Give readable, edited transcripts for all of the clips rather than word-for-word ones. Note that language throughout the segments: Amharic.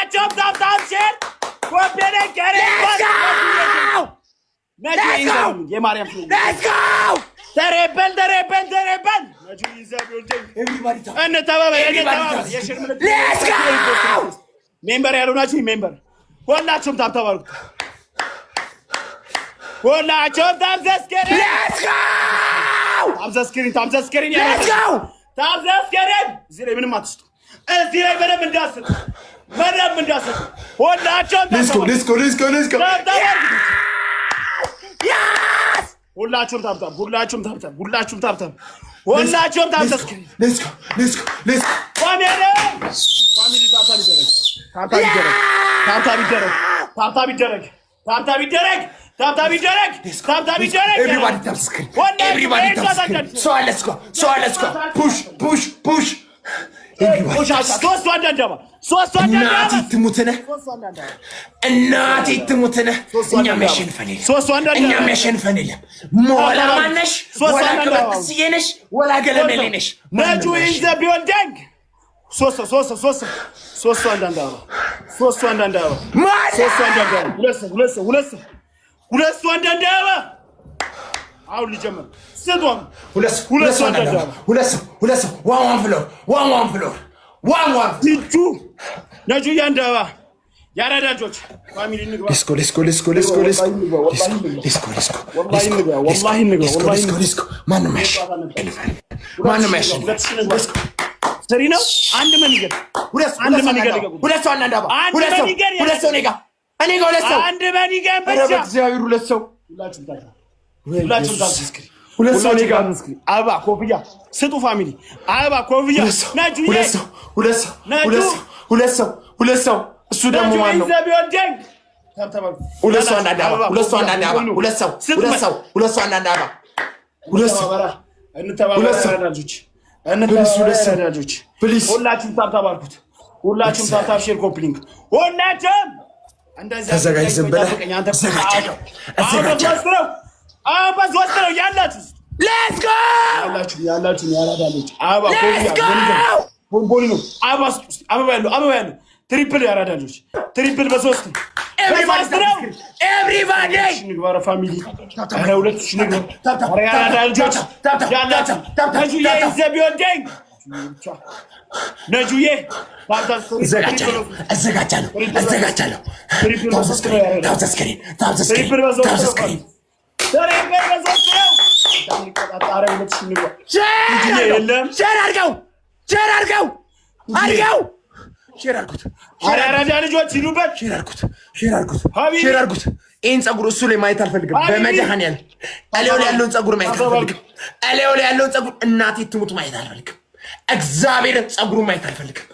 ሁላችሁም ታብታብ ሼር ኮፒ ገሬ የማርያም ተሬበል ነጁ ይዘብልኝ ሜምበር ያሉናችሁ ሜምበር ሁላችሁም ታብታብ አድርጉ። ሁላችሁም ታብዘስከሪን እዚህ ላይ ምንም አትስጡ። እዚህ ላይ በደንብ እንዳስጡ ሁላችሁም push. እናቴ ትሙትነ እኛም ያሸንፈን የለም ሞላ ማነሽ ወላ ከበጥስዬ ነሽ ወላ ገለመሌ ነሽ ነጁ ኢዝ ቢልዲንግ ሶስት አንዳንድ አሁን ሊጀምር ስቷም ሁለት ዋን ፍሎር ዲጁ ነጁ ያንዳባ ያራዳጆች ፋሚሊ ንግባ ሌስኮ ማንም ያሸንፍ ሰሪ ነው። አንድ መንገድ ሁለት ሰው አንዳባ ሁለት ሰው እኔ ጋር አንድ መንገድ ብቻ በእግዚአብሔር ሁለት ሰው ሁለት ሰው እኔ ጋር አበባ ኮፍያ ስጡ ፋሚሊ አበባ ኮፍያ ነጁ ሁለት ሰው እሱ ደግሞ ማን ነው? ሁለት ሰው አንዳንድ አበባ ሁላችሁም ታብታብ አድርጉት። ሁላችሁም ታብታብ ሼር ኮፕሊንግ ሁላችሁም እንደዛ ተዘጋጅ። ዝም ብለህ አባዝወስደው ያላችሁ ሌትስ ጎ ያላችሁ ያራዳለች አበባ ኮፍያ ቦንቦሊ ነው። አበባ ያለው ትሪፕል ያራዳለች ትሪፕል በሶስት ኤቭሪባዲ ንግባራ ፋሚሊ ሁለት ንግባራ ያራዳልጆች ያላችሁ ነጁዬ አዘጋጃለሁ ታብዘስክሪን ሼር አድርጉት። ይህን ፀጉር እሱ ላይ ማየት አልፈልግም። በመድኃኒዓለም እሌው ላይ ያለውን ፀጉር ማየት አልፈልግም። እናቴ ትሙት ማየት አልፈልግም። እግዚአብሔርን ፀጉሩን ማየት አልፈልግም።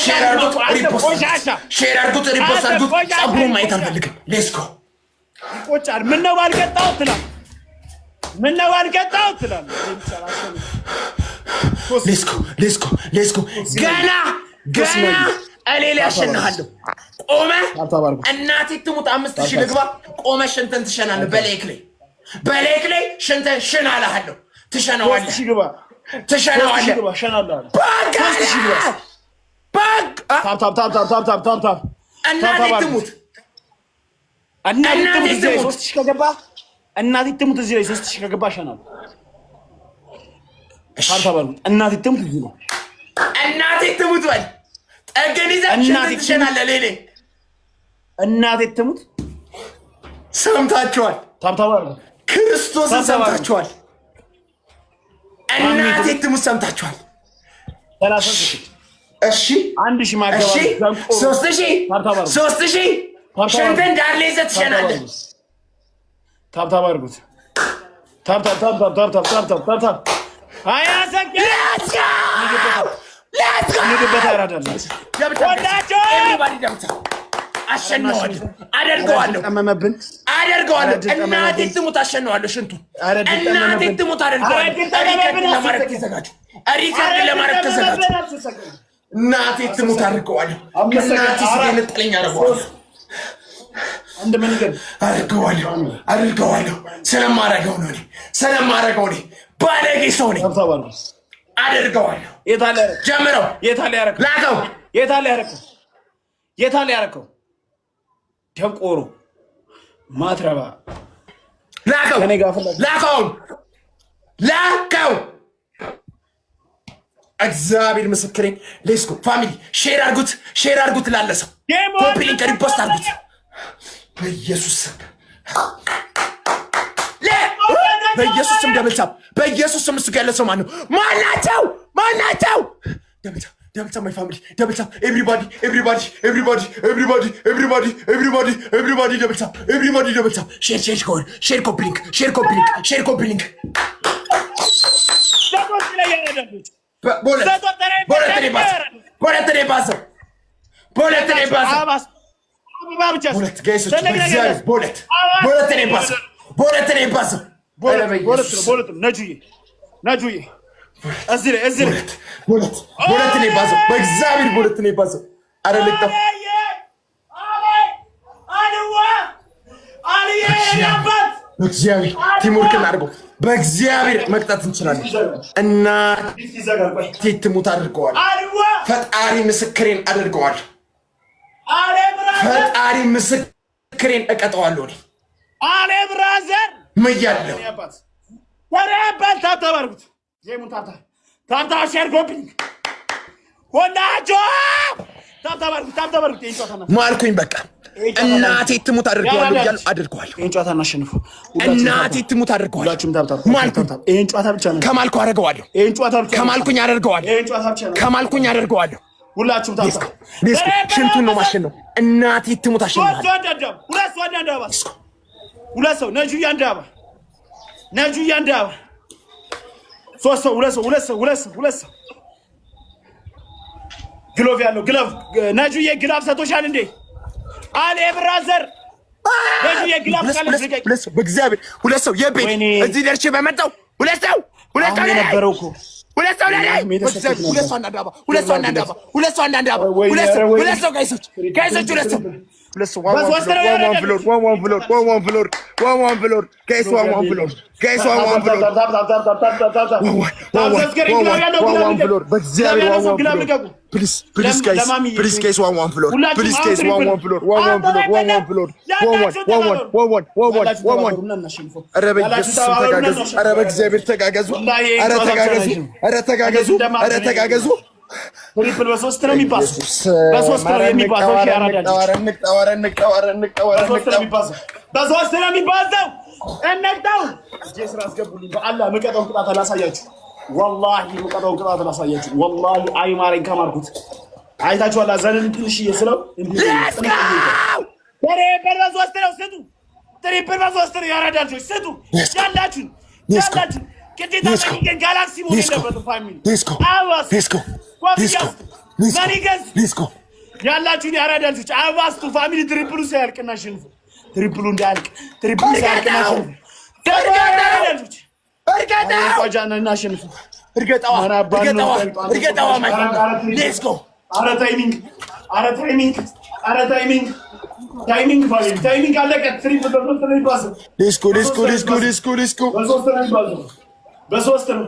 ሼር አድርጉት፣ ሪፖስት አድርጉት። ፀጉሩን ማየት አልፈልግም። ሌስኮ ይቆጫል። ምነው ባልቀጣሁት ትላለህ። ሌስኮ ገና እሌላ ያሸንሃለሁ። ቆመ እናቴ ትሙት 5000 ልግባ። ቆመ ሽንተን ትሸናለህ። በሌክ ላይ ሽንተን ሽናለሃለሁ። ትሸናዋለህ። እናቴ ትሙት እዚህ ላይ 3000 ከገባ ሸናለሁ። እናቴ ትሙት እዚህ ነው። እናቴ ትሙት በል ጠገን ይዘህ ሽንተን ትሸናለህ። ሌሌ እናቴ ትሙት ሰምታችኋል። ክርስቶስን ሰምታችኋል። እናቴ ትሙት ሰምታችኋል። እሺ 1000 ማገባ 3000 ሽንተን ዳር ላይ ይዘህ ትሸናለህ። ታብታብ አድርጉት። ታብታብ አደርገዋለሁ። እናቴ ትሙት አሸነዋለሁ። ሽንቱ እናቴ ትሙት አደርገዋለሁ። ሪከርድ ለማድረግ ተዘጋጁ። እናቴ ትሙት አድርገዋለሁ። እናቴ ስለነጠለኝ አደርገዋለሁ። አደርገዋለሁ። ስለማረገው ነው። ባለጌ ሰው ነኝ። አደርገዋለሁ። ጀምረው ላከው የታለ ያረከው ደንቆሮ ማትረባ ላከው እግዚአብሔር ምስክሬን። ሌስኮ ፋሚሊ ሼር አድርጉት ላለ ሰው ኮፒ ሊንክ ሪፖስት አድርጉት በኢየሱስ ስም። በኢየሱስ ስም ደብልታም በኢየሱስ ስም እሱ ጋር ያለ ሰው ማነው? ማናቸው? ደብልታም ማይ ፋሚሊ ደብልታም ኤቭሪባዲ ደብልታም ኤቭሪባዲ ደብልታም ሼር ኮፒ ሊንክ ቦለት ነው ባሰው ነጁዬ እዚህ ቦለት ነው ባሰው በእግዚአብሔር ቦለት ነው ባሰው። አረ ልቅጠው በእግዚአብሔር ቲሙርክን አድርገው በእግዚአብሔር መቅጣት እንችላለን። እና ትሙት አድርገዋል። ፈጣሪ ምስክሬን አድርገዋል። ፈጣሪ ምስክሬን እቀጠዋለሁ። አለ ብራዘር ምያለሁ ተረባል ታታባርኩት ጄሙን ታታ ሼር ኮፒ ወዳጆ ታታባርኩት ማልኩኝ በቃ እናቴ ትሙት አድርገዋለሁ እያሉ አድርገዋለሁ። ይሄን ጨዋታ እናሸንፉ። እናቴ ትሙት አድርገዋለሁ። ይሄን ጨዋታ ብቻ ነው ከማልኩ አደርገዋለሁ። ይሄን ጨዋታ ብቻ ከማልኩኝ አደርገዋለሁ። ይሄን ጨዋታ ብቻ ነው ከማልኩኝ አደርገዋለሁ። ሁላችሁም ታታ ሽንቱን ነው ማሸነው። እናቴ ትሙት አሸንፋለሁ። ሁለት ሰው ነጁ ያንዳባ ሶስት ሰው ሁለት ሰው ግሎቭ ያለው ግሎቭ ነጁዬ ግላብ ሰጥቶሻል እንዴ? አለ ብራዘር ነጁዬ ግላብ ካለሽ በእግዚአብሔር ሁለት ሰው የቤት እዚህ ደርሼ በመጣው ሁለት ሰው ነበረው እኮ ሁለት ሰው ተጋገዙ። ትሪፕል በሶስት ነው የሚባለው። በሶስት ነው የሚባለው። እንቅጣው ጄስራ አስገቡልኝ። በአላህ ምቀጣውን ቅጣት አላሳያችሁ። ወላሂ ምቀጣውን ቅጣት አላሳያችሁ። ወላሂ አይማረኝ ከማርኩት አይታችኋል። ዘንን ትንሽ እየስለው ትሪፕል በሶስት ነው ስጡ። ትሪፕል በሶስት ነው ያራዳችሁ ስጡ። ያላችሁ ግዴታ ጋላክሲ ሞድ የለበትም ፋሚሊ ያላችሁን ያራዳችሁ አባስቱ ፋሚሊ ትሪፕሉ ሳያልቅና ሽንፉ። ትሪፕሉ እንዳያልቅ ታይሚንግ አለቀ። ትሪፕል በሶስት ነው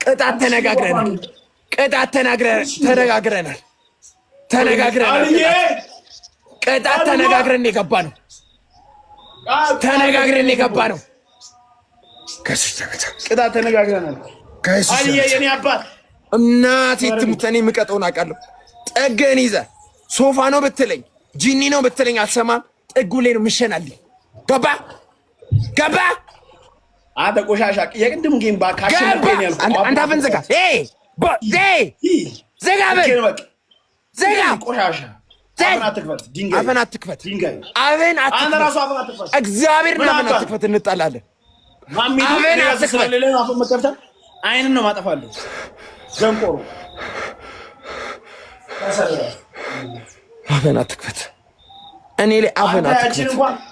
ቅጣት ተነጋግረናል። ቅጣት ተነጋግረን የገባ ነው። ቅጣት ተነጋግረናል። የኔ አባት እናቴ ትሙት። እኔ የምቀጠውን አውቃለሁ። ጠገን ይዘህ ሶፋ ነው ብትለኝ ጂኒ ነው ብትለኝ አልሰማም። ጥጉ ላይ ነው የምሸናልኝ። ገባ አንተ ቆሻሻ የቅድም ጌም ባካሽ አንተ አፈን ዘጋ ቆሻሻ አፈን አትክፈት። እግዚአብሔርን አፈን አትክፈት። እንጣላለን። አፈን አትክፈት። አይንን ነው ማጠፋለሁ። ዘንቆሮ አፈን አትክፈት። እኔ ላይ አፈን አትክፈት።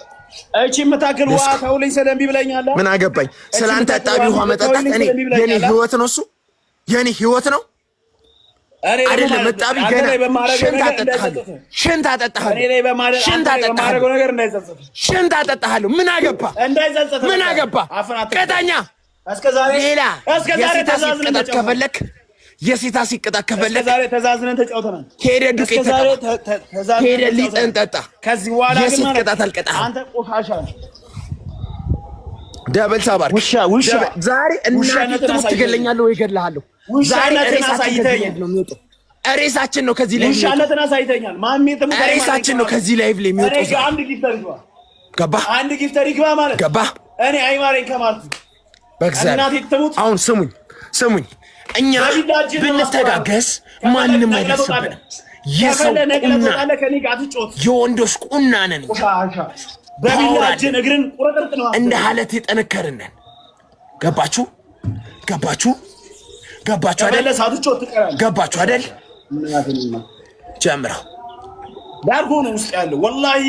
እቺ የምታክል ውሃ ተውልኝ ስለምቢ ብለኛለህ። ምን አገባኝ ስላንተ ጣቢ ውሃ መጠጣት። እኔ የኔ ህይወት ነው እሱ የኔ ህይወት ነው አይደለም። መጣቢ ገና ሽንት አጠጣሃለሁ። ምን አገባ ቅጠኛ ሌላ የሴታ ሲቀጣት ከፈለክ ዛሬ ተዛዝነን ተጫውተናል። ሄደህ ዱቄት ሄደህ ሊጥን ጠጣ። ከዚህ በኋላ የሴት ቅጣት አልቀጣህም። አንተ ቆሻሻ ደብል ሳባርክ ውሻ ዛሬ እናት ትገለኛለህ ወይ እገድልሃለሁ። ዛሬ ሬሳችን ነው ከዚህ ላይ ውሻነትን አሳይተኛል። ሬሳችን ነው ከዚህ ላይ የሚወጣው። አንድ ጊፍተር ይግባ ገባህ? አንድ ጊፍተር ይግባ ማለት ገባህ? እኔ አይማረኝ ከማለት በእግዚአብሔር አሁን ስሙኝ እኛ ብንተጋገስ ማንም አይደርስብንም። የሰው ቁና የወንዶች ቁና ነን። በቢላችን እግርን ቁርጥርጥ ነው እንደ ሐለት የጠነከርነን። ገባችሁ አይደል? ገባችሁ አይደል? ጀምረው ዳርጎ ነው ውስጥ ያለው ወላሂ